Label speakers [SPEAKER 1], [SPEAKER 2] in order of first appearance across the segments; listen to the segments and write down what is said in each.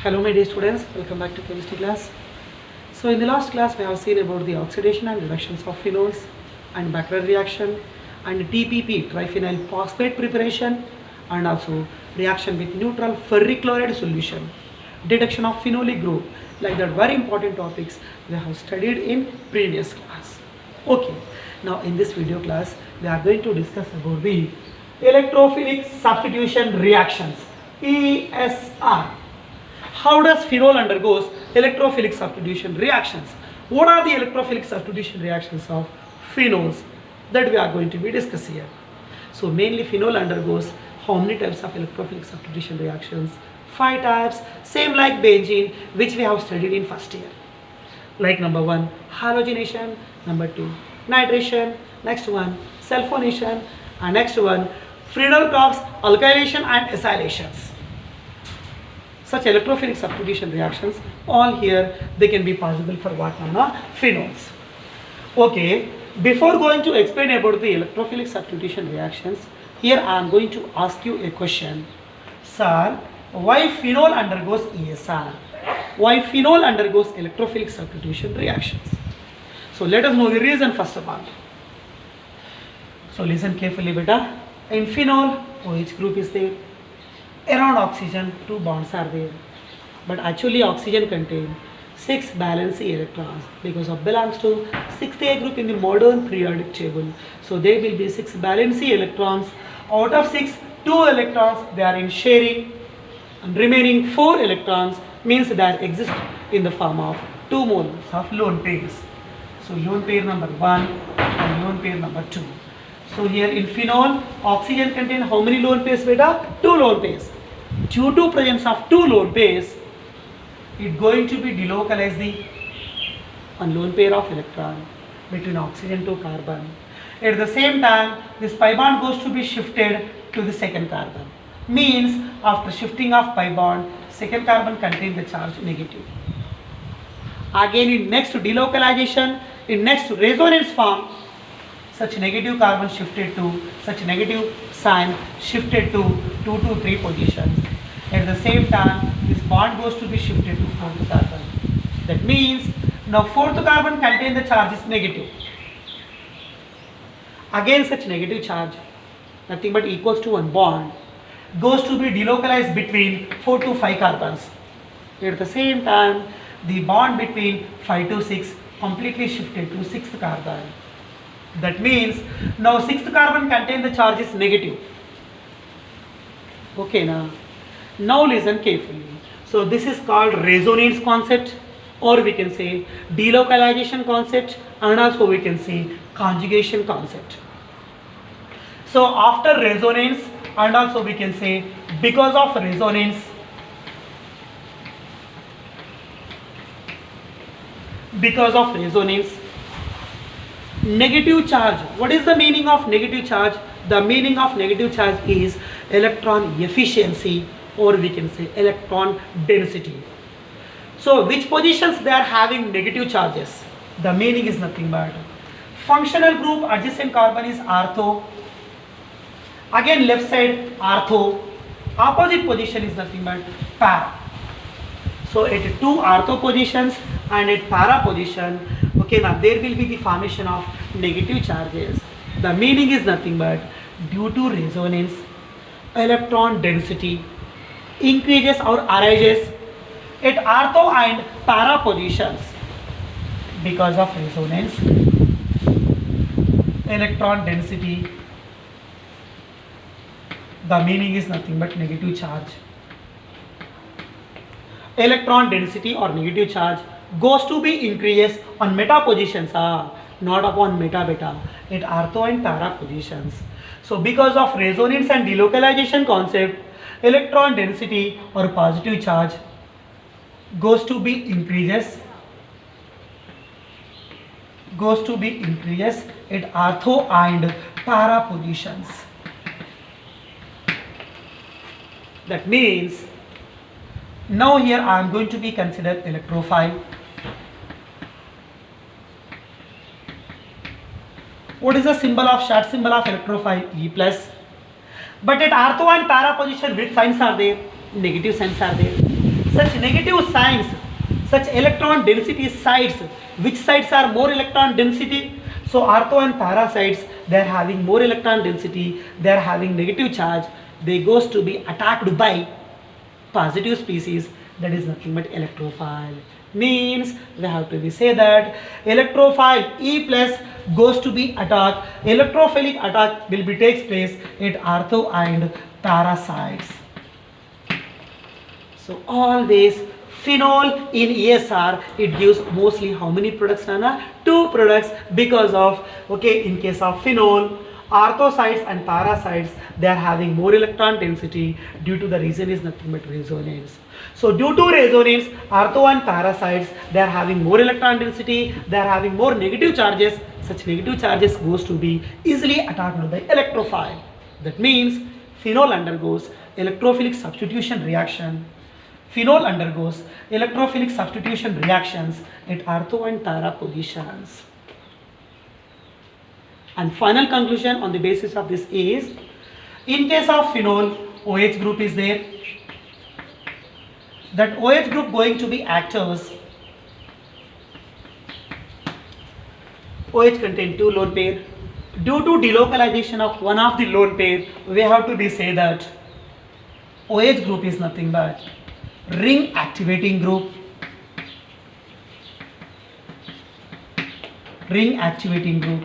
[SPEAKER 1] Hello my dear students, welcome back to chemistry class. So in the last class we have seen about the oxidation and reductions of phenols and Becquerel reaction and TPP triphenyl phosphate preparation and also reaction with neutral ferric chloride solution, detection of phenolic group, like that very important topics we have studied in previous class. Okay, now in this video class we are going to discuss about the electrophilic substitution reactions, ESR. How does phenol undergoes electrophilic substitution reactions? What are the electrophilic substitution reactions of phenols that we are going to be discussing here? So mainly phenol undergoes how many types of electrophilic substitution reactions? 5 types, same like benzene, which we have studied in first year. Like number 1, halogenation, number 2, nitration, next one, sulfonation, and next one, Friedel-Crafts alkylation and acylations. Such electrophilic substitution reactions, all here they can be possible for what now? Phenols. Okay, before going to explain about the electrophilic substitution reactions, here I am going to ask you a question. Sir, why phenol undergoes ESR? Why phenol undergoes electrophilic substitution reactions? So let us know the reason first of all. So listen carefully beta. In phenol, OH group is there. Around oxygen, 2 bonds are there, but actually oxygen contains 6 valency electrons because of belongs to 6th A group in the modern periodic table. So there will be 6 valency electrons. Out of 6, 2 electrons they are in sharing, and remaining 4 electrons means that exist in the form of 2 moles of lone pairs. So lone pair number 1 and lone pair number 2. So here in phenol, oxygen contains how many lone pairs beta? 2 lone pairs. Due to presence of 2 lone pairs, it going to be delocalize the one lone pair of electron between oxygen to carbon. At the same time, this pi bond goes to be shifted to the second carbon. Means after shifting of pi bond, second carbon contains the charge negative. Again in next delocalization, in next resonance form, such negative carbon shifted to, such negative sign shifted to 2 to 3 positions. At the same time, this bond goes to be shifted to 4th carbon. That means now 4th carbon contains the charge is negative. Again such negative charge, nothing but equals to 1 bond, goes to be delocalized between 4 to 5 carbons. At the same time, the bond between 5 to 6 completely shifted to 6th carbon. That means now 6th carbon contains the charge is negative. Okay now listen carefully. So this is called resonance concept, or we can say delocalization concept, and also we can say conjugation concept. So after resonance, and also we can say because of resonance, negative charge. What is the meaning of negative charge? The meaning of negative charge is electron efficiency, or we can say electron density. So which positions they are having negative charges? The meaning is nothing but functional group adjacent carbon is ortho. Again left side ortho. Opposite position is nothing but para. So at 2 ortho positions and at para position, okay, now there will be the formation of negative charges. The meaning is nothing but due to resonance, electron density increases or arises at ortho and para positions. Because of resonance, electron density, the meaning is nothing but negative charge. Electron density or negative charge goes to be increases on meta positions, not upon meta beta, at ortho and para positions. So because of resonance and delocalization concept, electron density or positive charge goes to be increases at ortho and para positions. That means now here I am going to be considered electrophile. What is the symbol of short symbol of electrophile? E plus. But at ortho and para position, which signs are there? Negative signs are there. such negative signs, such electron density sites. Which sites are more electron density? So ortho and para sites, they are having more electron density, they are having negative charge, they goes to be attacked by positive species, that is nothing but electrophile. Means we have to be say that electrophile E plus goes to be attack, electrophilic attack will be takes place at ortho and para sites. So always phenol in ESR, it gives mostly how many products, Nana? 2 products, because of, okay, in case of phenol, orthosites and parasites, they are having more electron density. Due to the reason is nothing but resonance. So due to resonance, ortho and parasites, they are having more electron density, they are having more negative charges. Such negative charges goes to be easily attacked by electrophile. That means phenol undergoes electrophilic substitution reaction. Phenol undergoes electrophilic substitution reactions at ortho and para positions. And final conclusion on the basis of this is, in case of phenol, OH group is there. That OH group going to be actors. OH contain 2 lone pair. Due to delocalization of one of the lone pair, we have to be say that OH group is nothing but ring activating group. Ring activating group.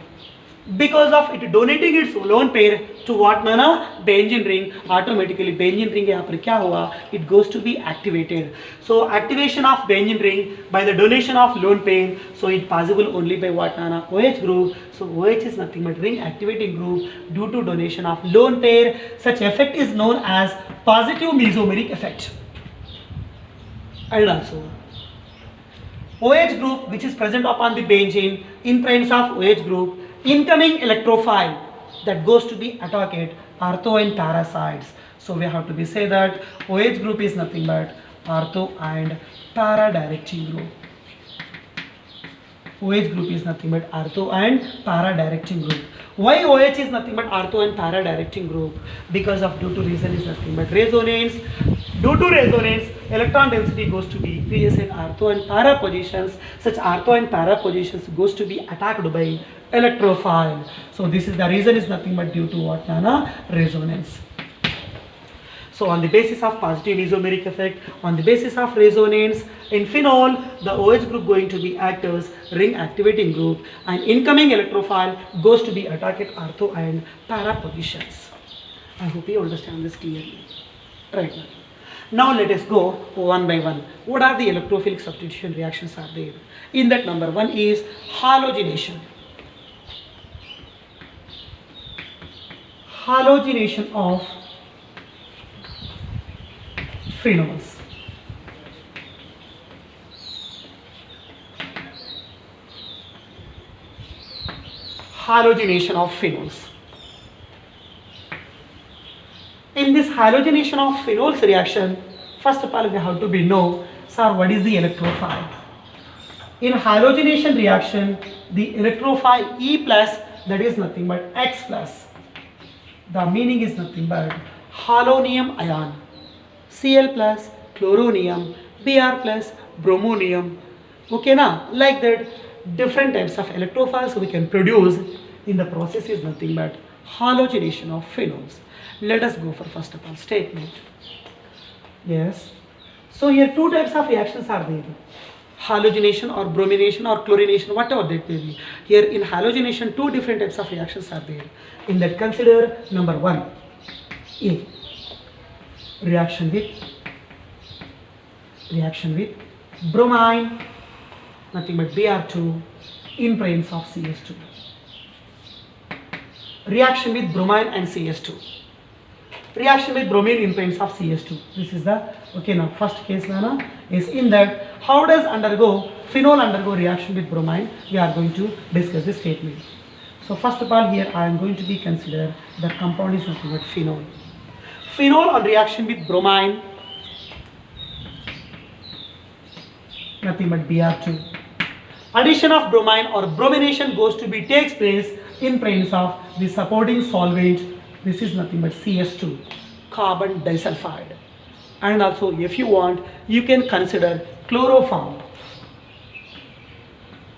[SPEAKER 1] Because of it donating its lone pair to what, Nana? Benzene ring. Automatically benzene ring यहाँ पर क्या हुआ? It goes to be activated. So activation of benzene ring by the donation of lone pair. So it possible only by what, Nana? OH group. So OH is nothing but ring activating group due to donation of lone pair. Such effect is known as positive mesomeric effect. And also OH group which is present upon the benzene in presence of OH group, incoming electrophile that goes to be attacked ortho and parasites. So we have to be say that OH group is nothing but ortho and para directing group. OH group is nothing but ortho and para directing group. Why OH is nothing but ortho and para directing group? Because of due to reason is nothing but resonance. Due to resonance, electron density goes to be increased in ortho and para positions. Such ortho and para positions goes to be attacked by electrophile. So this is the reason is nothing but due to what, Nana? Resonance. So on the basis of positive mesomeric effect, on the basis of resonance, in phenol, the OH group going to be act as ring activating group, and incoming electrophile goes to be attacked at ortho and para positions. I hope you understand this clearly. Right now. Now let us go one by one. What are the electrophilic substitution reactions are there? In that, number 1 is halogenation. Halogenation of phenols. Halogenation of phenols. In this halogenation of phenols reaction, first of all we have to be know, sir, what is the electrophile? In halogenation reaction, the electrophile E plus, that is nothing but X plus. The meaning is nothing but halonium ion, Cl plus, chloronium, Br plus, bromonium. Okay, now like that, different types of electrophiles we can produce in the process is nothing but halogenation of phenols. Let us go for first of all statement. Yes. So here 2 types of reactions are there. Halogenation or bromination or chlorination, whatever that may be. Here in halogenation 2 different types of reactions are there. In that consider number 1, A, reaction with bromine, nothing but Br2 in presence of CS2. Reaction with bromine and CS2. Reaction with bromine in presence of CS2. This is the, okay, now first case, Nana, is in that how does phenol undergo reaction with bromine? We are going to discuss this statement. So first of all here I am going to be consider the compound is nothing but phenol. Phenol on reaction with bromine, nothing but Br2. Addition of bromine or bromination goes to be takes place in presence of the supporting solvent. This is nothing but CS2, carbon disulfide. And also if you want, you can consider chloroform,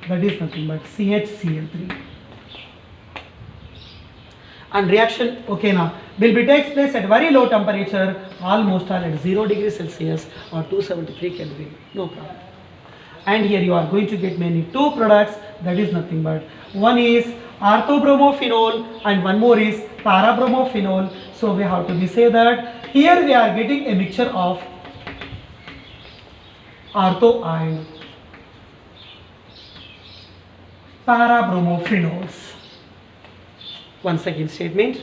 [SPEAKER 1] that is nothing but CHCl3. And reaction, okay, now will be takes place at very low temperature, almost all at 0 degrees Celsius or 273 Kelvin, no problem. And here you are going to get many two products, that is nothing but one is orthobromophenol and one more is parabromophenol. So we have to be say that here we are getting a mixture of ortho and parabromophenols. One second statement.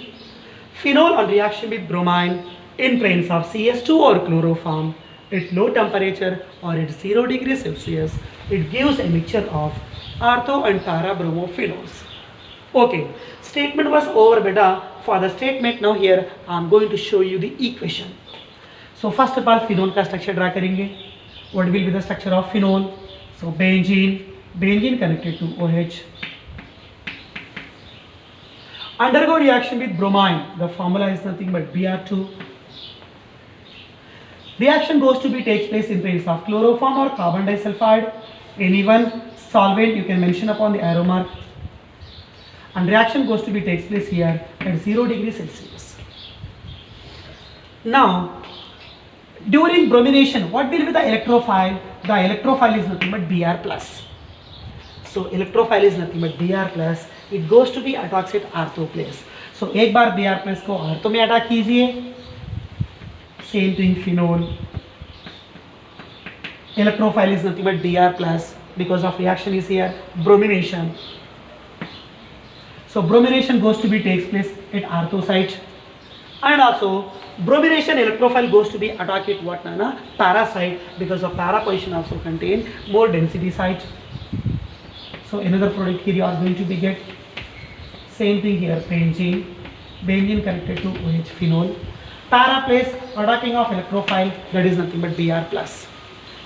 [SPEAKER 1] Phenol on reaction with bromine in presence of CS2 or chloroform at low temperature or at 0 degrees Celsius, it gives a mixture of ortho and parabromophenols. Okay, statement was over beta. For the statement now here I am going to show you the equation. So first of all phenol का structure draw करेंगे. What will be the structure of phenol? So benzene connected to OH. Undergo reaction with bromine. The formula is nothing but Br2. Reaction goes to be takes place in presence of chloroform or carbon disulfide. Any one solvent you can mention upon the arrow mark. And reaction goes to be takes place here at 0 degrees Celsius. Now, during bromination, what will be the electrophile? The electrophile is nothing but Br plus. So electrophile is nothing but Br plus. It goes to be attacks at ortho place. So एक बार Br plus को ortho में attack कीजिए. Same thing phenol. Electrophile is nothing but Br plus because of reaction is here bromination. So bromination goes to be takes place at ortho site, and also bromination electrophile goes to be attack at what nana para site because of para position also contain more density site. So another product here you are going to be get same thing here benzene connected to OH phenol. Para place attacking of electrophile, that is nothing but Br plus.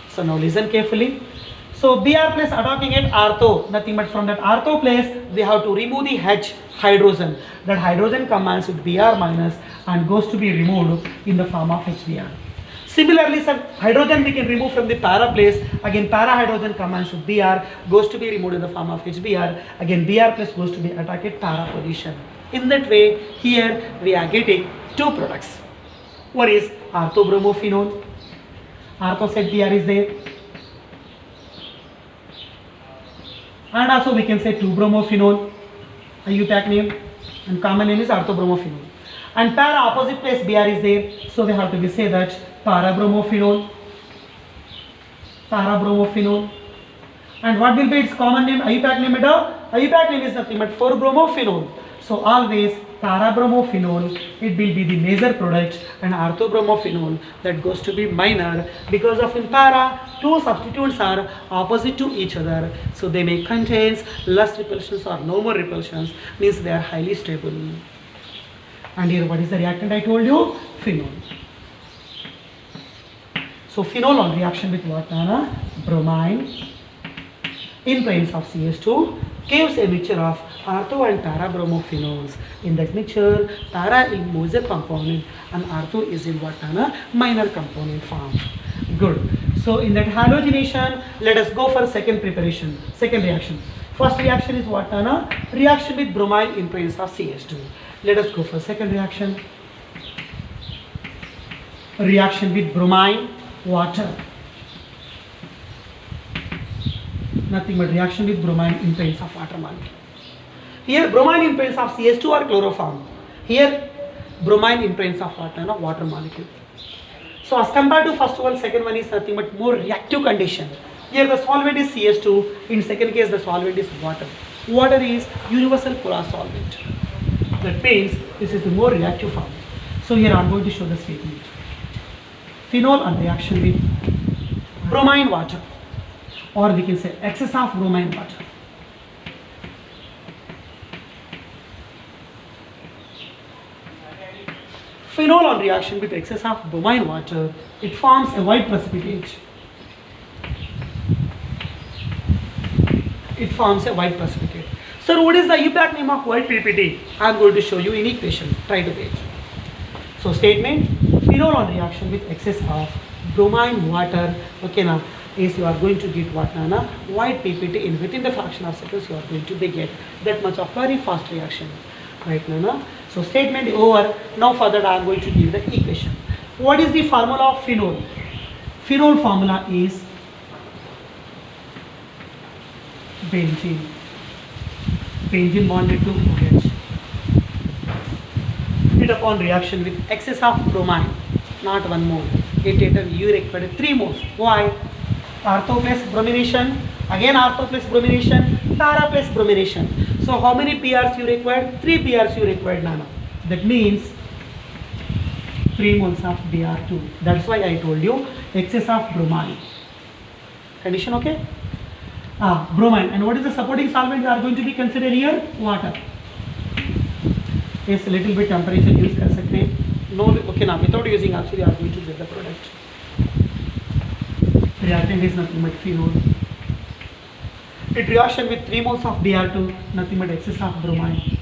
[SPEAKER 1] So now listen carefully. So Br plus attacking at ortho, nothing but from that ortho place we have to remove the H hydrogen. That hydrogen combines with Br minus and goes to be removed in the form of HBr. Similarly, some hydrogen we can remove from the para place. Again, para hydrogen combines with Br, goes to be removed in the form of HBr. Again, Br plus goes to be attacked at para position. In that way, here we are getting two products. One is orthobromophenol. Ortho set Br is there. And also we can say 2-bromophenol, IUPAC name, and common name is orthobromophenol. And para opposite place Br is there, so we have to be say that parabromophenol. And what will be its common name? IUPAC name. IUPAC name is nothing but 4-bromophenol. So always parabromophenol, it will be the major product, and orthobromophenol that goes to be minor because of in para two substituents are opposite to each other, so they may contain less repulsions or no more repulsions, means they are highly stable. And here what is the reactant I told you? Phenol. So phenol on reaction with what nana? Bromine in presence of CS2 gives a mixture of ortho and parabromophenols. In that mixture, para is major component and ortho is in what nana? Minor component form. Good. So in that halogenation, let us go for second preparation, second reaction. First reaction is what nana? Reaction with bromine in presence of CS2. Let us go for second reaction. Reaction with bromine, water. Nothing but reaction with bromine in presence of water molecule. Here bromine in presence of CS2 or chloroform. Here bromine in presence of water, no? Water molecule. So as compared to first one, second one is nothing but more reactive condition. Here the solvent is CS2. In second case the solvent is water. Water is universal polar solvent. That means this is the more reactive form. So here I am going to show the statement. Phenol on reaction with bromine water, or we can say excess of bromine water. Phenol on reaction with excess of bromine water, it forms a white precipitate. It forms a white precipitate. So what is the IUPAC name of white PPT? I am going to show you in equation. Try to page. So statement, phenol on reaction with excess of bromine water, okay now, is you are going to get what Nana? White PPT in within the fraction of seconds you are going to be get that much of very fast reaction. Right Nana? So statement over. Now further I am going to give the equation. What is the formula of phenol? Phenol formula is benzene. Benzene bonded to OH. It upon reaction with excess of bromine, not 1 mole. It later you required 3 moles. Why? Ortho plus bromination, again ortho plus bromination, para plus bromination. So how many PRs you required? 3 PRs you required, Nana. That means 3 moles of Br2. That's why I told you excess of bromine. Condition okay? Bromine. And what is the supporting solvent we are going to be considered here? Water. Yes, a little bit temperature use कर सकते हैं. No, okay now without using actually you are going to get the product. Reactant is nothing but phenol. It reaction with 3 moles of Br2, nothing but excess of bromine.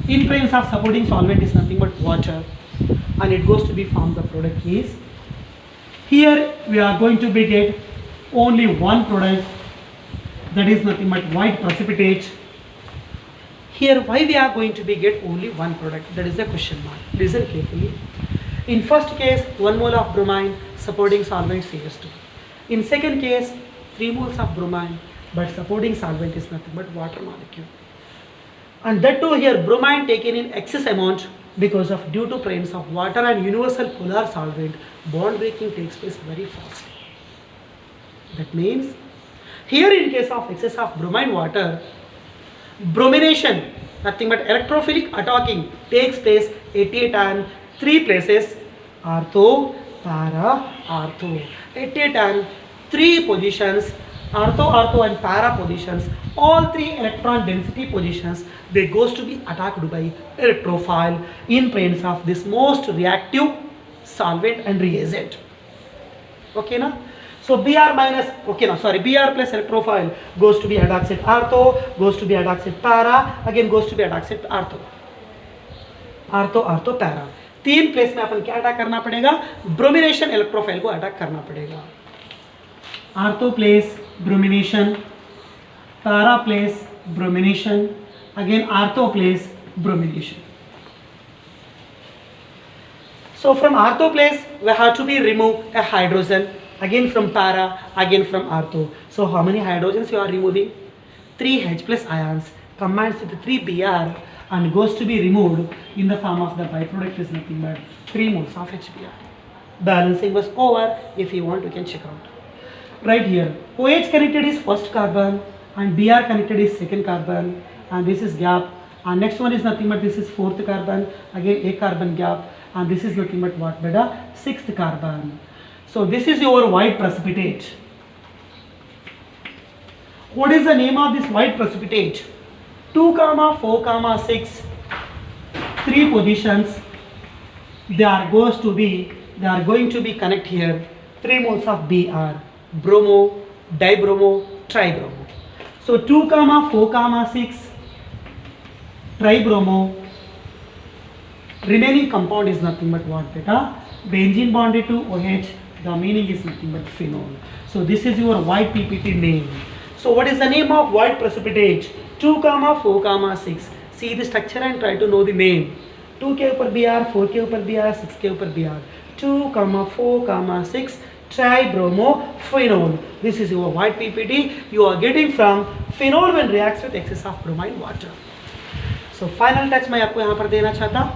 [SPEAKER 1] In presence of supporting solvent is nothing but water, and it goes to be formed the product is. Here we are going to be get only one product, that is nothing but white precipitate. Here why we are going to be get only one product, that is the question mark. Listen carefully. In first case 1 mole of bromine, supporting solvent CS2. In second case 3 moles of bromine, but supporting solvent is nothing but water molecule. And that too here bromine taken in excess amount because of due to presence of water and universal polar solvent, bond breaking takes place very fast. That means here in case of excess of bromine water, bromination, nothing but electrophilic attacking takes place at a time 3 places, ortho, para, ortho. At a time 3 positions, ortho, ortho and para positions, all 3 electron density positions, they goes to be attacked by electrophile in presence of this most reactive solvent and reagent. Okay na? So Br minus, okay now sorry, Br plus electrophile goes to be hydroxide ortho, goes to be hydroxide para, again goes to be hydroxide ortho. Ortho, ortho, para. 3 place में अपन क्या attack करना पड़ेगा? Bromination electrophile को attack करना पड़ेगा. Ortho place bromination, para place bromination, again ortho place bromination. So from ortho place we have to be remove a hydrogen, again from para, again from ortho. So how many hydrogens you are removing? 3 H plus ions combines with 3 Br and goes to be removed in the form of the byproduct is nothing but 3 moles of HBr. Balancing was over. If you want you can check out. Right here OH connected is first carbon and Br connected is second carbon, and this is gap, and next one is nothing but this is fourth carbon, again a carbon gap, and this is nothing but what beta? Sixth carbon. So this is your white precipitate. What is the name of this white precipitate? 2, 4, 6, 3 positions. They are going to be connect here 3 moles of Br, bromo, dibromo, tribromo. So 2, 4, 6, tribromo. Remaining compound is nothing but what beta? Benzene bonded to OH. The meaning is nothing but phenol. So this is your white PPT name. So what is the name of white precipitate? 2, 4, 6. See the structure and try to know the name. 2 के ऊपर Br, 4 के ऊपर Br, 6 के ऊपर Br. 2, 4, 6. Tribromophenol. This is your white PPT you are getting from phenol when reacts with excess of bromine water. So final touch मैं आपको यहाँ पर देना चाहता.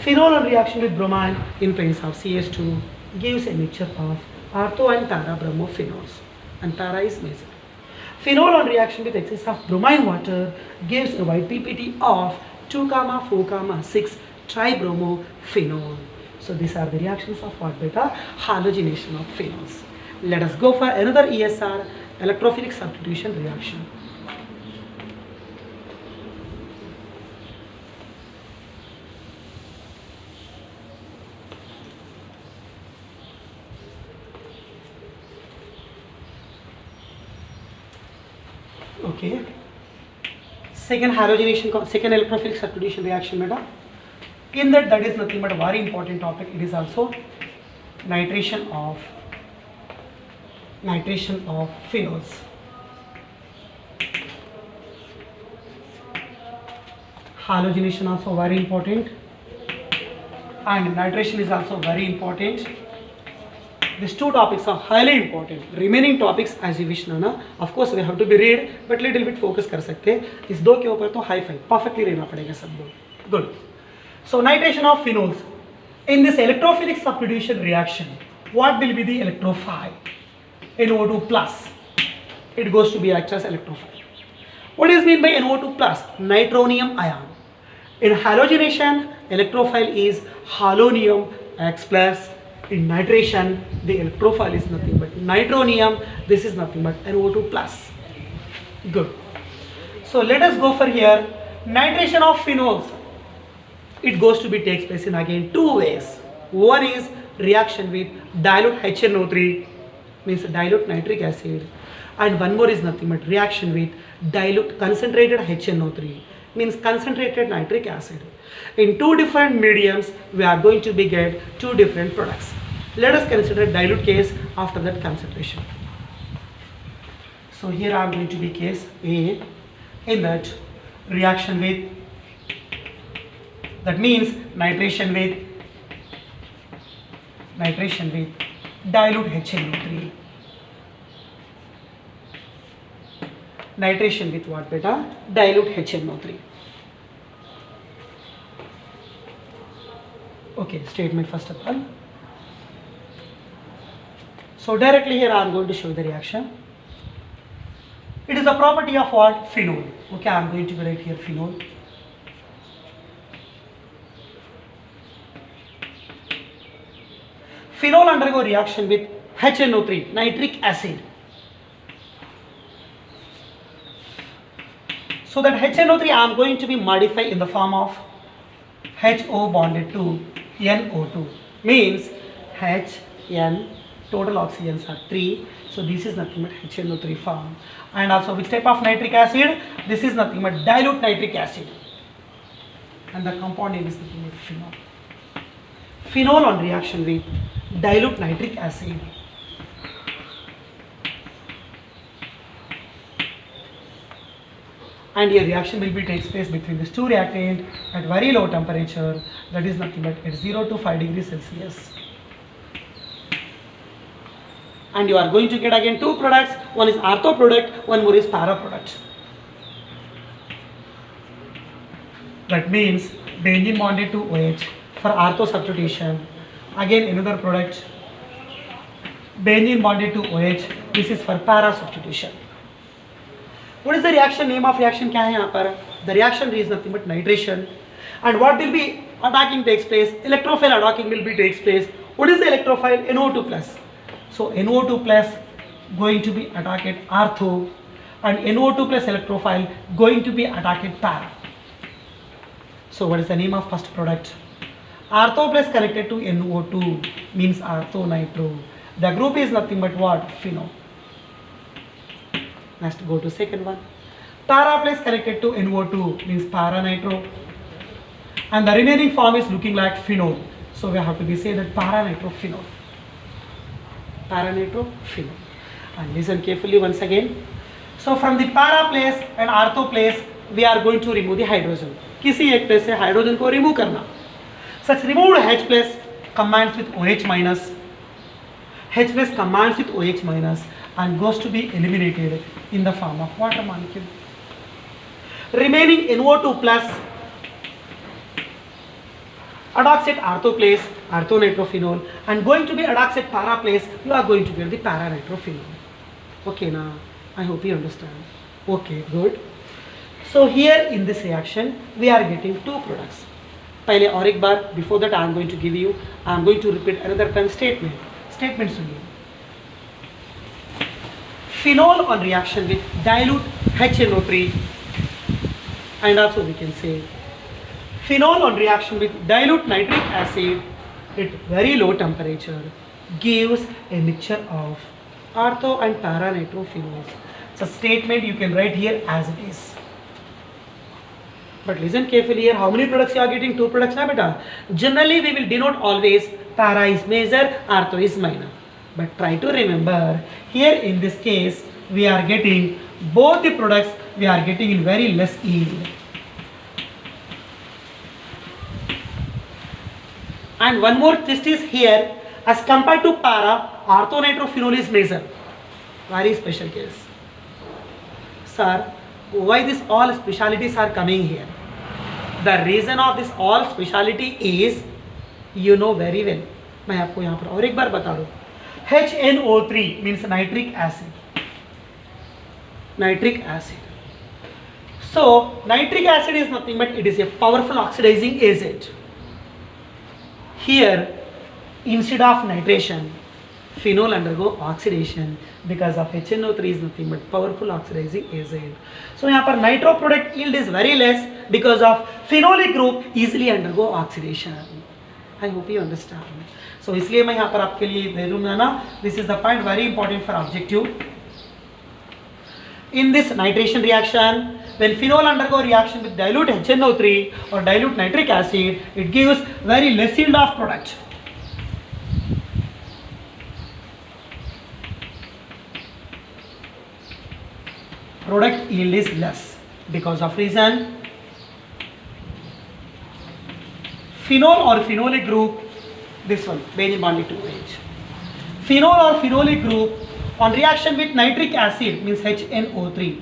[SPEAKER 1] Phenol on reaction with bromine in presence of CS2 gives a mixture of ortho and para bromophenols, and para is major. Phenol on reaction with excess of bromine water gives a white PPT of 2, 4, 6 tribromophenol. So these are the reactions of what beta? Halogenation of phenols. Let us go for another ESR, electrophilic substitution reaction. Okay. Second halogenation, second electrophilic substitution reaction beta. In that is nothing but a very important topic. It is also nitration of phenols. Halogenation also very important, and nitration is also very important. These two topics are highly important. Remaining topics as you wish ना, of course we have to be read, but little bit focus कर सकते हैं. इस दो के ऊपर तो hi fi perfectly रहना पड़ेगा सब दो. Good. So nitration of phenols. In this electrophilic substitution reaction, what will be the electrophile? NO2 plus. It goes to be acts as electrophile. What is mean by NO2 plus? Nitronium ion. In halogenation, electrophile is halonium X plus. In nitration, the electrophile is nothing but nitronium. This is nothing but NO2 plus. Good. So let us go for here. Nitration of phenols. It goes to be takes place in again two ways. One is reaction with dilute HNO3, means dilute nitric acid, and one more is nothing but reaction with dilute concentrated HNO3, means concentrated nitric acid. In two different mediums, we are going to be get two different products. Let us consider dilute case, after that concentration. So here I am going to be case A. In that reaction with, that means nitration with dilute HNO3. Nitration with what beta? Dilute HNO3. Okay, statement first of all. So directly here I am going to show the reaction. It is a property of what? Phenol. Okay, I am going to write here phenol. Phenol undergo reaction with HNO3, nitric acid. So that HNO3 I am going to be modified in the form of HO bonded to NO2, means HN, total oxygens are 3, so this is nothing but HNO3 form. And also which type of nitric acid? This is nothing but dilute nitric acid, and the compound name is nothing but phenol. Phenol on reaction with dilute nitric acid. And here reaction will be takes place between these two reactant at very low temperature, that is nothing but at 0 to 5 degrees Celsius. And you are going to get again two products. One is ortho product, one more is para product. That means benzene bonded to OH for ortho substitution. Again another product, benzene bonded to OH. This is for para substitution. What is the reaction? Name of reaction क्या है यहाँ पर? The reaction is nothing but nitration. And what will be attacking takes place? Electrophile attacking will be takes place. What is the electrophile? NO2 plus. So NO2 plus going to be attacked ortho, and NO2 plus electrophile going to be attacked para. So what is the name of first product? Ortho plus connected to NO2 means ortho nitro. The group is nothing but what? Phenol. Next go to second one. Para plus connected to NO2 means para nitro, and the remaining form is looking like phenol. So we have to be say that para nitro phenol. Para nitro phenol. And listen carefully once again. So from the para place and ortho place, we are going to remove the hydrogen. किसी एक place से hydrogen को remove करना. Such removed H plus combines with OH minus. H plus combines with OH minus and goes to be eliminated in the form of water molecule. Remaining NO2 plus attacks at ortho place, ortho nitrophenol, and going to be attacks at para place, you are going to get the para nitrophenol. Okay, now I hope you understand. Okay, good. So here in this reaction, we are getting two products. पहले और एक बार, before that I am going to give you, I am going to repeat another time statement. Statement सुनिए. Phenol on reaction with dilute HNO3, and also we can say phenol on reaction with dilute nitric acid at very low temperature gives a mixture of ortho and para nitrophenols. It's a statement you can write here as it is. But listen carefully here, how many products you are getting? 2 products na beta. Generally we will denote always para is major, ortho is minor. But try to remember, here in this case we are getting both the products, we are getting in very less yield. And one more twist is here, as compared to para, orthonitrophenol is major. Very special case. Sir, why this all specialities are coming here? The reason of this all speciality is, you know very well. मैं आपको यहाँ पर और एक बार बता दूँ. HNO3 means nitric acid. Nitric acid. So nitric acid is nothing but it is a powerful oxidizing agent. Here, instead of nitration, phenol undergo oxidation because of HNO3 is nothing but powerful oxidizing agent. So यहाँ पर nitro product yield is very less because of phenolic group easily undergo oxidation. I hope you understand. So इसलिए मैं यहाँ पर आपके लिए दे दूँगा ना. This is the point very important for objective. In this nitration reaction, when phenol undergo reaction with dilute HNO3 or dilute nitric acid, it gives very less yield of product. Product yield is less because of reason phenol or phenolic group, this one very bonded to OH. Phenol or phenolic group on reaction with nitric acid means HNO3.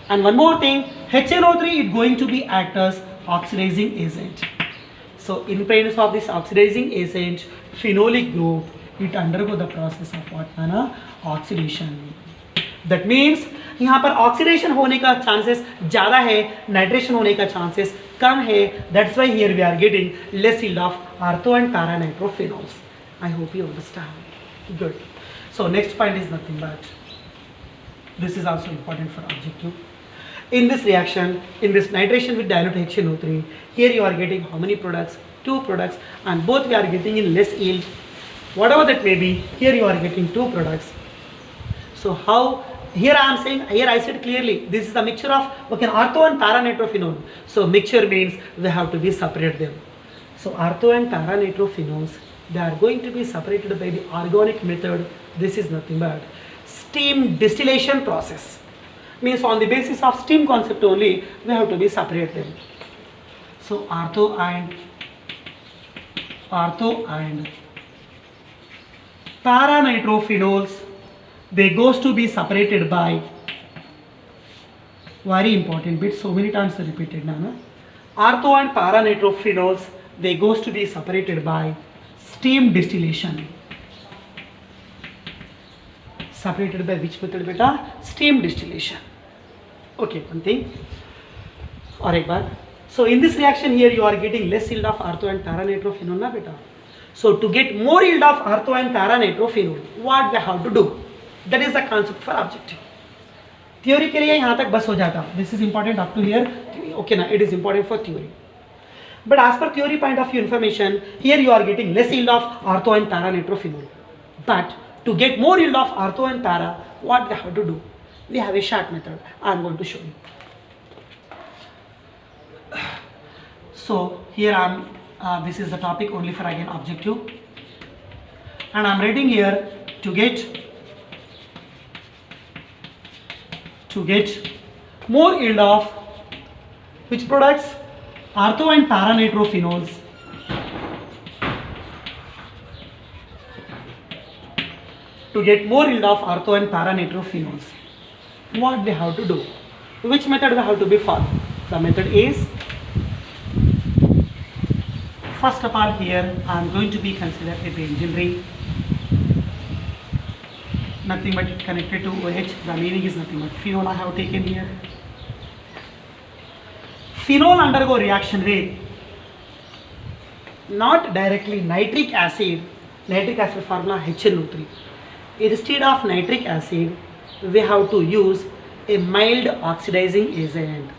[SPEAKER 1] And one more thing, HNO3 is going to be act as oxidizing agent. So in presence of this oxidizing agent, phenolic group, it undergo the process of what? Oxidation. That means यहाँ पर oxidation होने का chances ज़्यादा है, nitration होने का chances कम है. That's why here we are getting less yield of ortho and para nitrophenols. I hope you understand. Good. So next point is nothing but, this is also important for objective. In this reaction, in this nitration with dilute HNO3, here you are getting how many products? 2 products, and both we are getting in less yield. Whatever that may be, here you are getting 2 products. So how? Here I am saying, here I said clearly, this is a mixture of ortho and para nitrophenol. So mixture means we have to be separate them. So ortho and para nitrophenols, they are going to be separated by the organic method. This is nothing but steam distillation process. Means on the basis of steam concept only, we have to be separate them. So ortho and para nitrophenols, they goes to be separated by, very important bit, so many times repeated now. Ortho and para nitrophenols, they goes to be separated by steam distillation. Separated by which method beta? Steam distillation. Okay, one thing. Or ek baar. So in this reaction here you are getting less yield of ortho and para nitrophenol na beta. So to get more yield of ortho and para nitrophenol, what we have to do? That is the concept for objective. Theory के लिए यहाँ तक बस हो जाता. This is important up to here. Okay ना, it is important for theory. But as per theory point of view information, here you are getting less yield of ortho and para nitrophenol. But to get more yield of ortho and para, what we have to do? We have a short method. I am going to show you. So here I am. This is the topic only for again objective, and I am writing here to get more yield of which products? Ortho and para nitrophenols. To get more yield of ortho and para nitrophenols, what we have to do? Which method we have to be followed? The method is, first of all here I am going to be considered a benzene ring. Nothing but connected to OH. The meaning is nothing but phenol I have taken here. Phenol undergo reaction with not directly nitric acid formula HNO3. Instead of nitric acid, we have to use a mild oxidizing agent.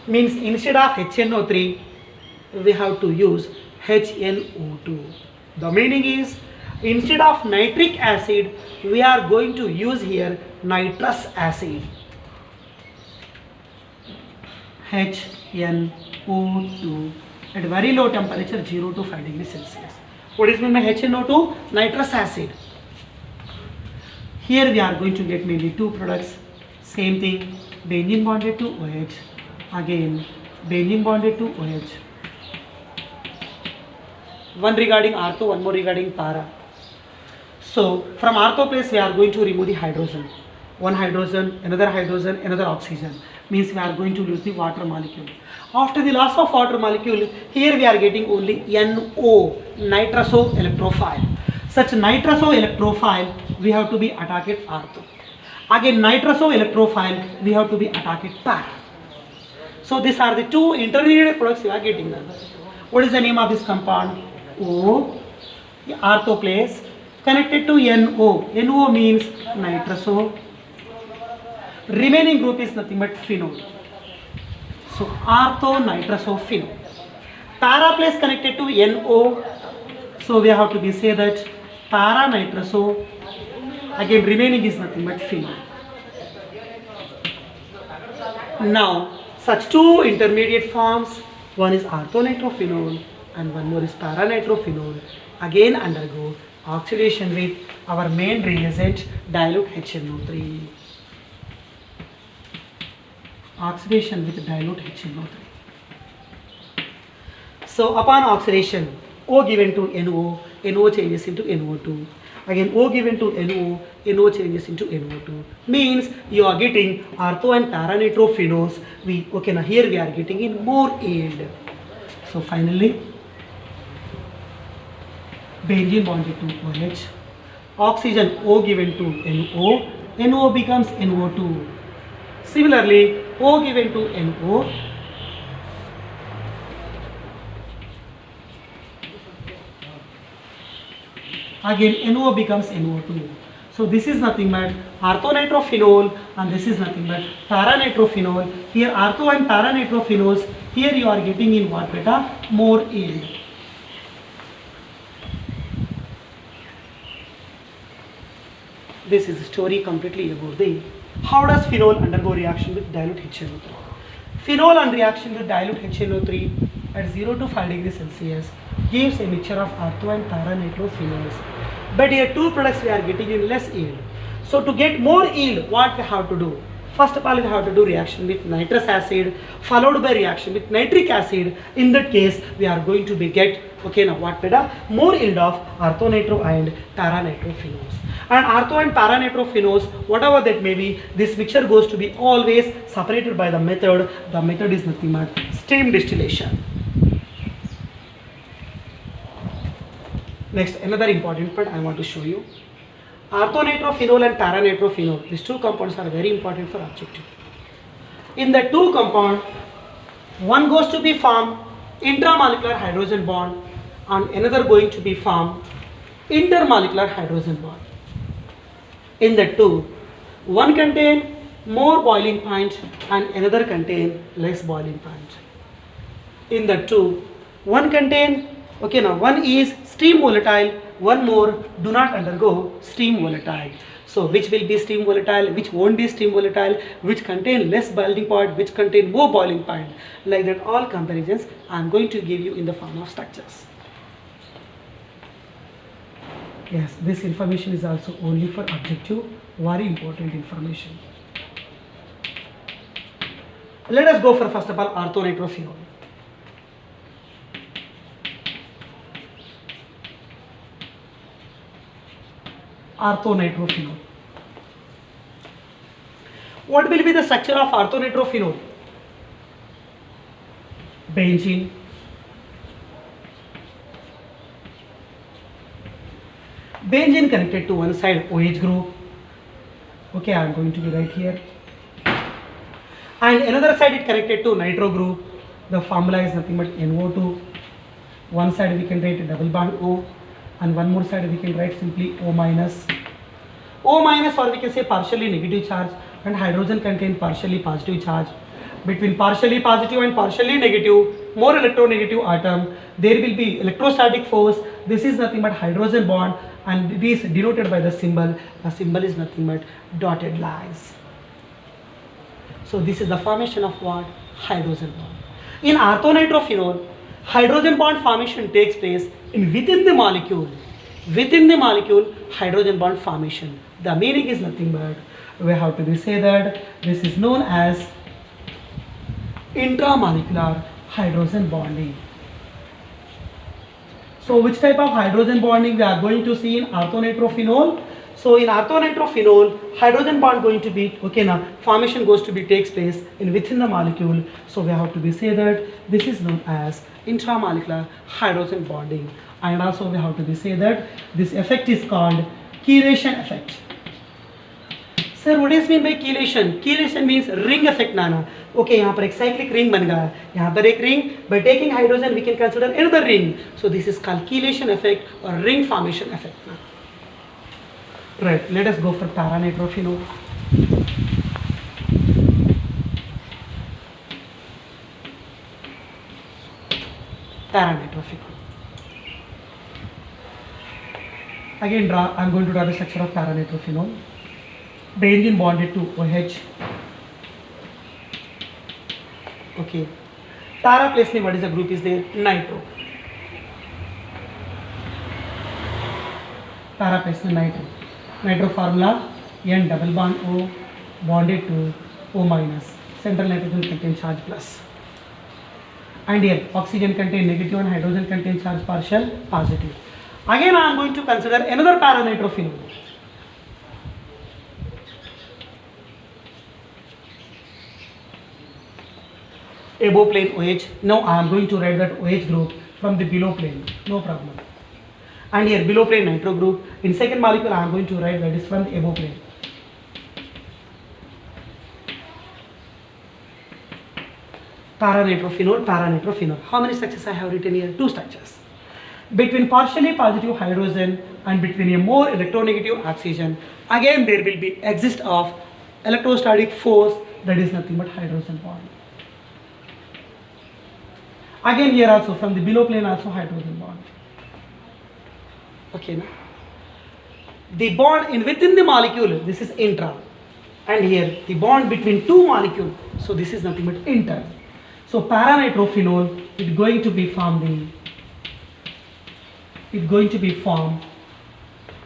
[SPEAKER 1] Means instead of HNO3, we have to use HNO2. The meaning is, instead of nitric acid, we are going to use here nitrous acid. HNO2 at very low temperature 0 to 5 degrees Celsius. What is meant by HNO2? Nitrous acid. Here we are going to get mainly two products. Same thing, benzene bonded to OH, again benzene bonded to OH. One regarding ortho, one more regarding para. So from ortho place we are going to remove the hydrogen. One hydrogen, another oxygen. Means we are going to lose the water molecule. After the loss of water molecule, here we are getting only NO, nitroso electrophile. Such nitroso electrophile we have to be attacked at ortho. Again nitroso electrophile we have to be attacked at para. So these are the two intermediate products we are getting now. What is the name of this compound? O, ortho place connected to NO. NO means nitroso. Remaining group is nothing but phenol. So ortho nitroso phenol. Para place connected to NO. So we have to be say that para nitroso. Again remaining is nothing but phenol. Now such two intermediate forms, one is orthonitrophenol and one more is paranitrophenol, again undergo oxidation with our main reagent dilute HNO3. Oxidation with dilute HNO3. So upon oxidation, O given to NO, NO changes into NO2. Again O given to NO, NO changes into NO2. Means you are getting ortho and paranitrophenols. Here we are getting in more yield. So finally, benzene bonded to OH, oxygen O given to NO, NO becomes NO2. Similarly, O given to NO, again NO becomes NO2. So this is nothing but orthonitrophenol and this is nothing but paranitrophenol. Here ortho and paranitrophenols, here you are getting in what beta? More yield. This is a story completely about the how does phenol undergo reaction with dilute HNO3. Phenol on reaction with dilute HNO3 at 0 to 5 degrees Celsius gives a mixture of ortho and paranitrophenols. But here two products we are getting in less yield. So to get more yield, what we have to do? First of all, we have to do reaction with nitrous acid followed by reaction with nitric acid. In that case, we are going to be get more yield of orthonitro and paranitrophenols. And ortho and paranitrophenols, whatever that may be, this mixture goes to be always separated by the method. The method is nothing but steam distillation. Next, another important part I want to show you. Orthonitrophenol and paranitrophenol, these two compounds are very important for objective. In the two compound, one goes to be form intramolecular hydrogen bond and another going to be form intermolecular hydrogen bond. In the two, one contain more boiling point and another contain less boiling point. In the two, one contain one is steam volatile, one more do not undergo steam volatile. So which will be steam volatile, which won't be steam volatile, which contain less boiling point, which contain more boiling point. Like that all comparisons I am going to give you in the form of structures. Yes, this information is also only for objective, very important information. Let us go for first of all orthonitrophenol. Orthonitrophenol. What will be the structure of orthonitrophenol? Benzene, benzene connected to one side OH group. Okay, I am going to be right here. And another side it connected to nitro group. The formula is nothing but NO2. One side we can write a double bond O. And one more side we can write simply O minus. O minus, or we can say partially negative charge, and hydrogen contain partially positive charge. Between partially positive and partially negative, more electronegative atom, there will be electrostatic force. This is nothing but hydrogen bond and it is denoted by the symbol. The symbol is nothing but dotted lines. So this is the formation of what? hydrogen bond. In orthonitrophenol, hydrogen bond formation takes place within the molecule. Within the molecule, hydrogen bond formation. The meaning is nothing but we have to say that this is known as intramolecular hydrogen bonding. So which type of hydrogen bonding we are going to see in orthonitrophenol? So in orthonitrophenol, hydrogen bond going to be, okay now, formation goes to be takes place within the molecule. So we have to be say that this is known as intramolecular hydrogen bonding. And also we have to be say that this effect is called chelation effect. Sir, what is mean by chelation? Chelation means ring effect Nana. Okay, यहाँ पर एक cyclic ring बन गया. यहाँ पर एक ring. By taking hydrogen, we can consider another ring. So this is called chelation effect or ring formation effect. Right. Let us go for paranitrophenol. Paranitrophenol. Again, I am going to draw the structure of paranitrophenol. Benzene bonded to OH. Okay. Para place name, what is the group is there? Nitro. Para place name nitro. Nitro formula N double bond O bonded to O minus. Central nitrogen contain charge plus. And here oxygen contain negative and hydrogen contain charge partial positive. Again I am going to consider another paranitrophenol. Above plane OH. Now I am going to write that OH group from the below plane. No problem. And here below plane nitro group. In second molecule I am going to write that is from the above plane. Paranitrophenol, paranitrophenol. How many structures I have written here? Two structures. Between partially positive hydrogen and between a more electronegative oxygen, again there will be exist of electrostatic force, that is nothing but hydrogen bond. Again here also from the below plane also hydrogen bond. Okay, now the bond in within the molecule, this is intra, and here the bond between two molecules, so this is nothing but inter. So paranitrophenol is going to be formed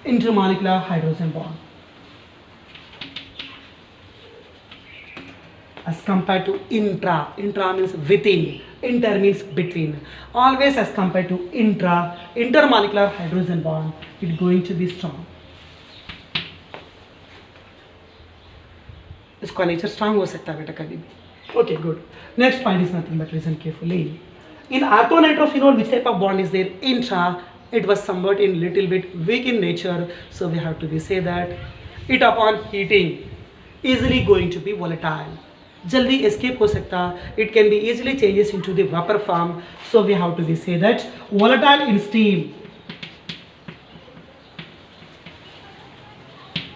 [SPEAKER 1] intermolecular hydrogen bond as compared to intra. Intra means within, inter means between. Always as compared to intermolecular hydrogen bond, it is going to be strong. इसका nature strong हो सकता है बेटा कभी भी. Okay, good. Next point is nothing but listen carefully. In orthonitrophenol, which type of bond is there? Intra. It was somewhat in little bit weak in nature, so we have to be say that it upon heating easily going to be volatile. Jaldi escape ho sakta. It can be easily changes into the vapor form. So we have to be say that volatile in steam.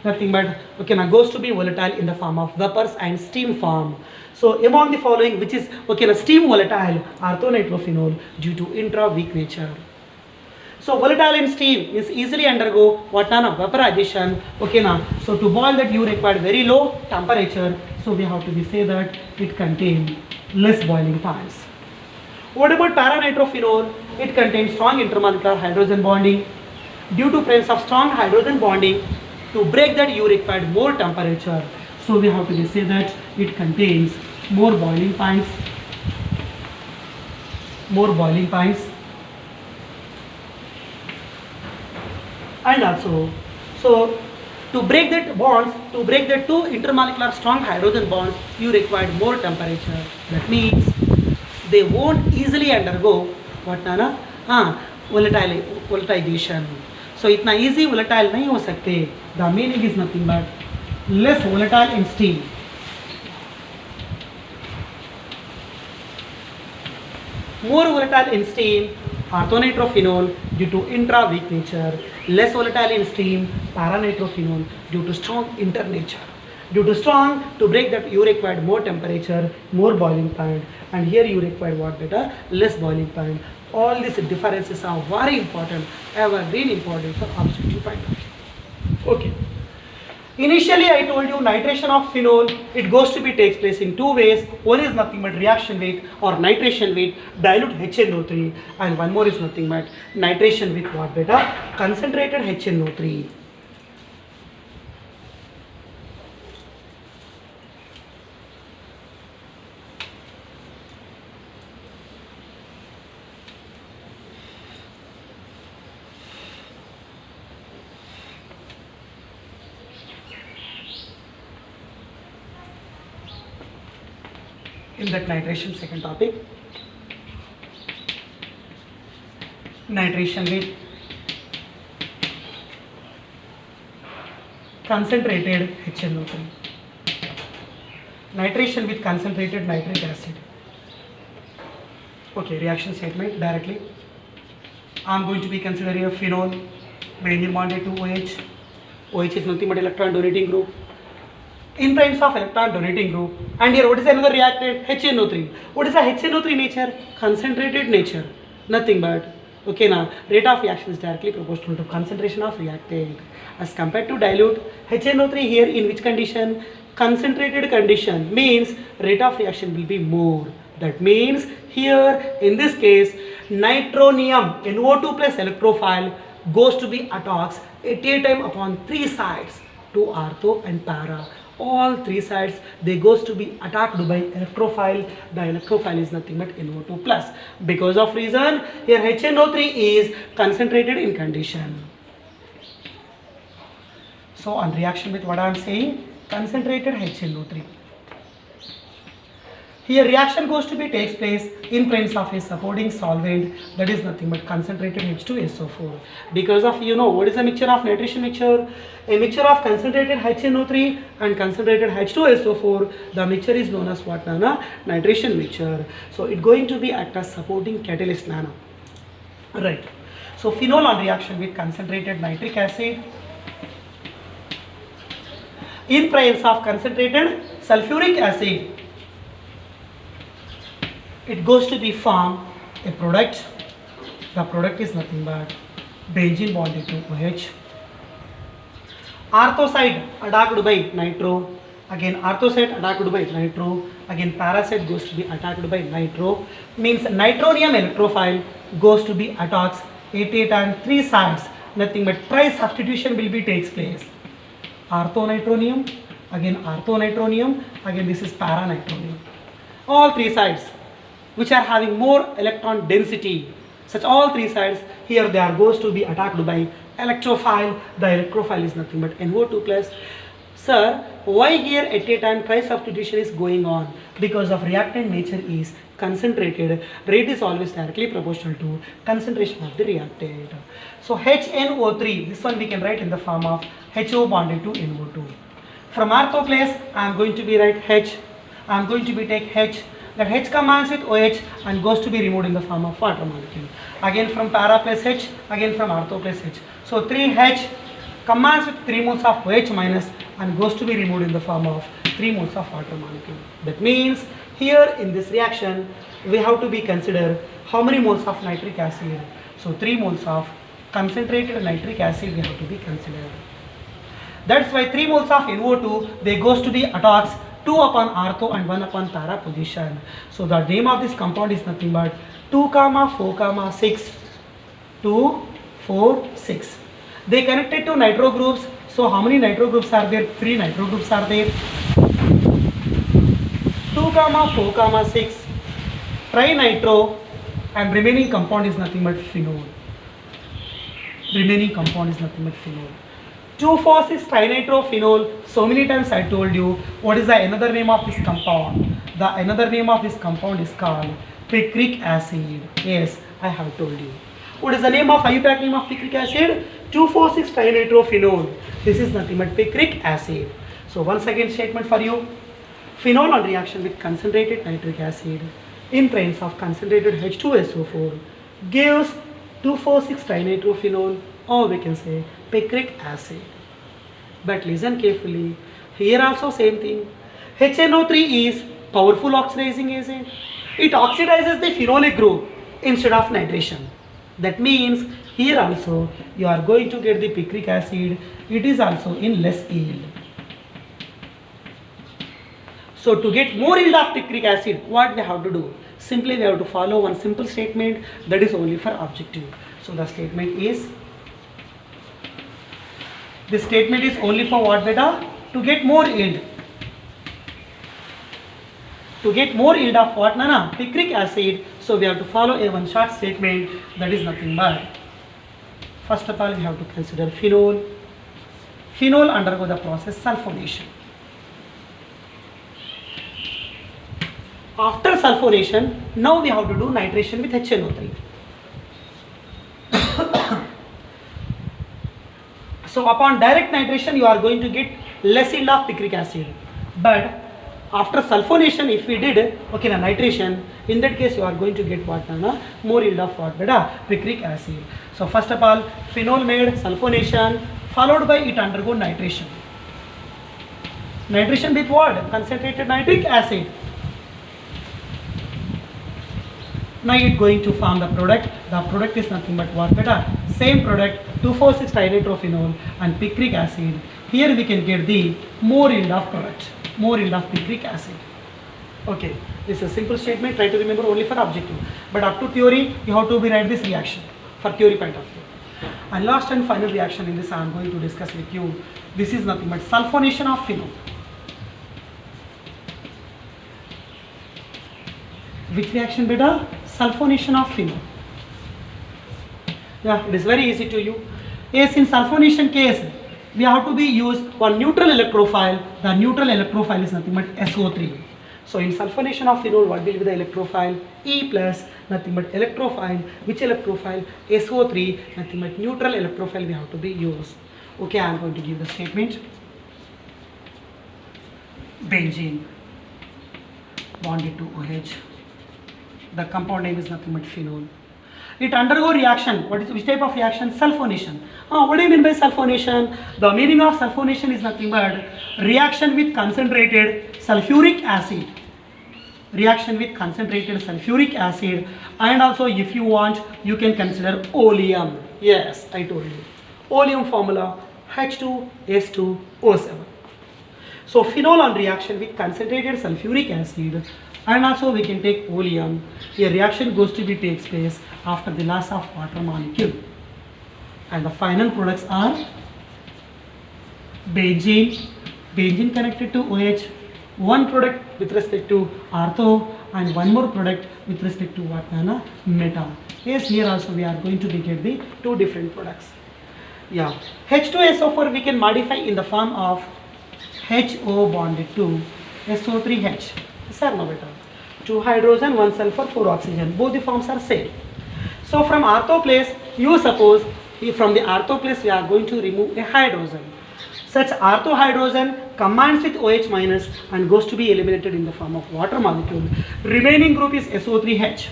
[SPEAKER 1] Nothing but okay now goes to be volatile in the form of vapors and steam form. So among the following, which is okay now steam volatile orthonitrophenol due to intra weak nature. So volatile in steam is easily undergo what na vaporization. Okay now, so to boil that you require very low temperature. So we have to be say that it contains less boiling points. What about paranitrophenol? It contains strong intermolecular hydrogen bonding. Due to presence of strong hydrogen bonding, to break that you require more temperature. So we have to be say that it contains more boiling points. And also, so to break that bonds, to break the two intermolecular strong hydrogen bonds, you require more temperature. That means they won't easily undergo what na volatilization. So इतना easy volatile नहीं हो सकते. The meaning is nothing but less volatile in steam. More volatile in steam, orthonitrophenol due to intra weak nature. Less volatile in steam, paranitrophenol due to strong inter nature. Due to strong, to break that you required more temperature, more boiling point, and here you require what better? Less boiling point. All these differences are very important, ever been important for objective point of view. Okay. Initially, I told you nitration of phenol, it goes to be takes place in two ways. One is nothing but reaction with or nitration with dilute HNO3, and one more is nothing but nitration with what beta? Concentrated HNO3. In that nitration, second topic, nitration with concentrated HNO3, nitration with concentrated nitric acid. Okay, reaction statement directly. I am going to be considering a phenol, benzene bonded to OH. OH is nothing but electron donating group. In presence of electron donating group, and here what is another reactant? HNO3. What is the HNO3 nature? Concentrated nature, nothing but, okay, now rate of reaction is directly proportional to concentration of reactant as compared to dilute. HNO3 here in which condition? Concentrated condition, means rate of reaction will be more. That means here in this case nitronium NO2 plus electrophile goes to be attacks at a time upon three sides, to ortho and para. All three sides they goes to be attacked by electrophile. The electrophile is nothing but NO2 plus. Because of reason here HNO3 is concentrated in condition. So on reaction with what I am saying, concentrated HNO3. Here reaction goes to be takes place in presence of a supporting solvent, that is nothing but concentrated H2SO4. Because of, you know, what is a mixture of nitration mixture? A mixture of concentrated HNO3 and concentrated H2SO4. The mixture is known as what, Nana? Nitration mixture. So it going to be act as supporting catalyst, Nana. Right. So phenol on reaction with concentrated nitric acid in presence of concentrated sulfuric acid, it goes to be form a product. The product is nothing but benzene bonded to OH. Ortho side attacked by nitro. Again ortho side attacked by nitro. Again para side goes to be attacked by nitro. Means nitronium electrophile goes to be attacks at a time three sides. Nothing but tri substitution will be takes place. Ortho nitronium. Again ortho nitronium. Again this is para nitronium. All three sides which are having more electron density, such all three sides here they are goes to be attacked by electrophile. The electrophile is nothing but NO2 plus. Sir, why here at a time tri substitution is going on? Because of reactant nature is concentrated, rate is always directly proportional to concentration of the reactant. So HNO3, this one we can write in the form of HO bonded to NO2. From ortho place I am going to be write H, I am going to be take H. That H combines with OH and goes to be removed in the form of water molecule. Again from para plus H, again from ortho plus H. So 3H combines with 3 moles of OH minus and goes to be removed in the form of 3 moles of water molecule. That means here in this reaction we have to be consider how many moles of nitric acid. So 3 moles of concentrated nitric acid we have to be considered. That's why 3 moles of NO2 they goes to be attacks 2 upon ortho and 1 upon para position. So the name of this compound is nothing but 2, 4, 6. 2, 4, 6. They connected to nitro groups. So how many nitro groups are there? 3 nitro groups are there. 2, 4, 6. Trinitro, and remaining compound is nothing but phenol. Remaining compound is nothing but phenol. 2,4,6 trinitrophenol. So many times I told you what is the another name of this compound. The another name of this compound is called picric acid. Yes, I have told you. What is the name of IUPAC name of picric acid? 2,4,6 trinitrophenol. This is nothing but picric acid. So one second statement for you. Phenol on reaction with concentrated nitric acid in presence of concentrated H2SO4 gives 2,4,6 trinitrophenol, or we can say picric acid. But listen carefully, here also same thing. HNO3 is powerful oxidizing agent. It oxidizes the phenolic group instead of nitration. That means here also you are going to get the picric acid. It is also in less yield. So to get more yield of picric acid, what we have to do? Simply we have to follow one simple statement that is only for objective. So the statement is, this statement is only for what beta? To get more yield. To get more yield of what nana? Picric acid. So we have to follow a one short statement that is nothing but, first of all we have to consider phenol. Phenol undergo the process sulfonation. After sulfonation, now we have to do nitration with HNO3. So upon direct nitration, you are going to get less yield of picric acid. But after sulfonation, if we did okay, nitration, in that case you are going to get what nana? More yield of what beta? Picric acid. So first of all, phenol made sulfonation, followed by it undergo nitration. Nitration with what? Concentrated nitric acid. Now it going to form the product. The product is nothing but what beta? Same product, 2,4,6-dinitrophenol and picric acid. Here we can get the more yield of product, more yield of picric acid. Okay, this is a simple statement. Try to remember only for objective. But up to theory, you have to be write this reaction for theory point of view. And last and final reaction in this I am going to discuss with you. This is nothing but sulfonation of phenol. Which reaction beta? Sulfonation of phenol. Yeah, it is very easy to you. Yes, in sulfonation case, we have to be use one neutral electrophile. The neutral electrophile is nothing but SO3. So in sulfonation of phenol, what will be the electrophile? E plus, nothing but electrophile. Which electrophile? SO3, nothing but neutral electrophile we have to be used. Okay, I am going to give the statement. Benzene bonded to OH. The compound name is nothing but phenol. It undergo reaction. Which type of reaction? Sulfonation. What do you mean by sulfonation? The meaning of sulfonation is nothing but reaction with concentrated sulfuric acid. Reaction with concentrated sulfuric acid, and also if you want, you can consider oleum. Yes, I told you. Oleum formula H2S2O7. So phenol on reaction with concentrated sulfuric acid, and also we can take oleum. A reaction goes to be takes place after the loss of water molecule, and the final products are benzene, benzene connected to OH, one product with respect to ortho, and one more product with respect to what nana? Meta. Yes, here also we are going to get the two different products. Yeah, H2SO4 we can modify in the form of HO bonded to SO3H. Sir, no better. 2 hydrogen, 1 sulfur, 4 oxygen. Both the forms are same. So from ortho place, you suppose from the ortho place we are going to remove a hydrogen. Such ortho hydrogen combines with OH minus and goes to be eliminated in the form of water molecule. Remaining group is SO3H.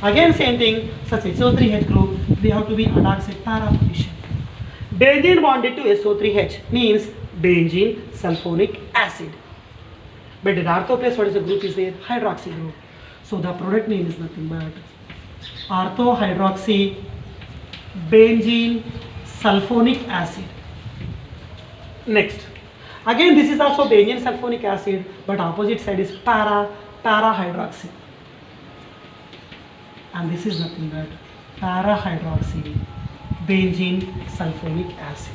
[SPEAKER 1] Again same thing, such SO3H group we have to be hydroxide para position. Benzene bonded to SO3H means benzene sulfonic acid. But in ortho place, what is the group is there? Hydroxy group. So the product name is nothing but ortho hydroxy benzene sulfonic acid. Next, again this is also benzene sulfonic acid, but opposite side is para hydroxy, and this is nothing but para hydroxy benzene sulfonic acid.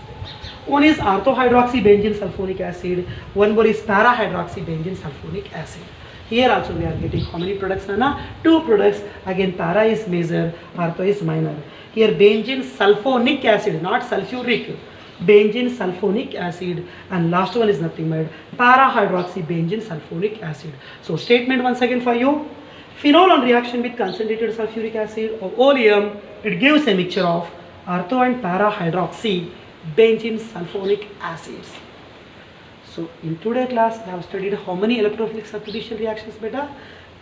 [SPEAKER 1] One is ortho-hydroxy benzene sulfonic acid, one more is para-hydroxy benzene sulfonic acid. Here also we are getting how many products? Nana? 2 products. Again para is major, ortho is minor. Here benzene sulfonic acid, not sulfuric. Benzene sulfonic acid, and last one is nothing but para-hydroxy benzene sulfonic acid. So statement once again for you. Phenol on reaction with concentrated sulfuric acid or oleum, it gives a mixture of ortho and para-hydroxy benzene sulfonic acids. So in today's class we have studied how many electrophilic substitution reactions beta?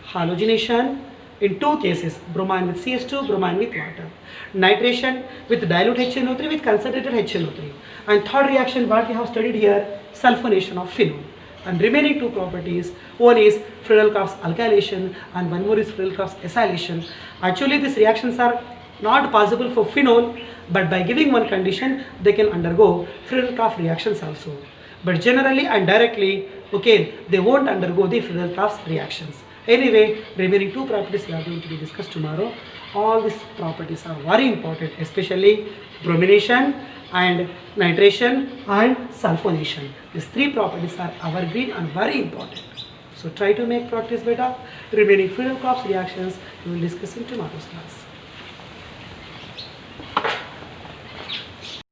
[SPEAKER 1] Halogenation in 2 cases, bromine with CS2, bromine with water. Nitration with dilute HNO3 with concentrated HNO3. And third reaction what we have studied here, sulfonation of phenol. And remaining 2 properties, one is Friedel-Crafts alkylation and one more is Friedel-Crafts acylation. Actually these reactions are not possible for phenol, but by giving one condition they can undergo Friedel-Crafts reactions also. but generally and directly, okay, they won't undergo the Friedel-Crafts reactions. Anyway, remaining two properties we are going to be discussed tomorrow. All these properties are very important, especially bromination and nitration and sulfonation. These three properties are evergreen and very important. So try to make practice better. Remaining Friedel-Crafts reactions we will discuss in tomorrow's class.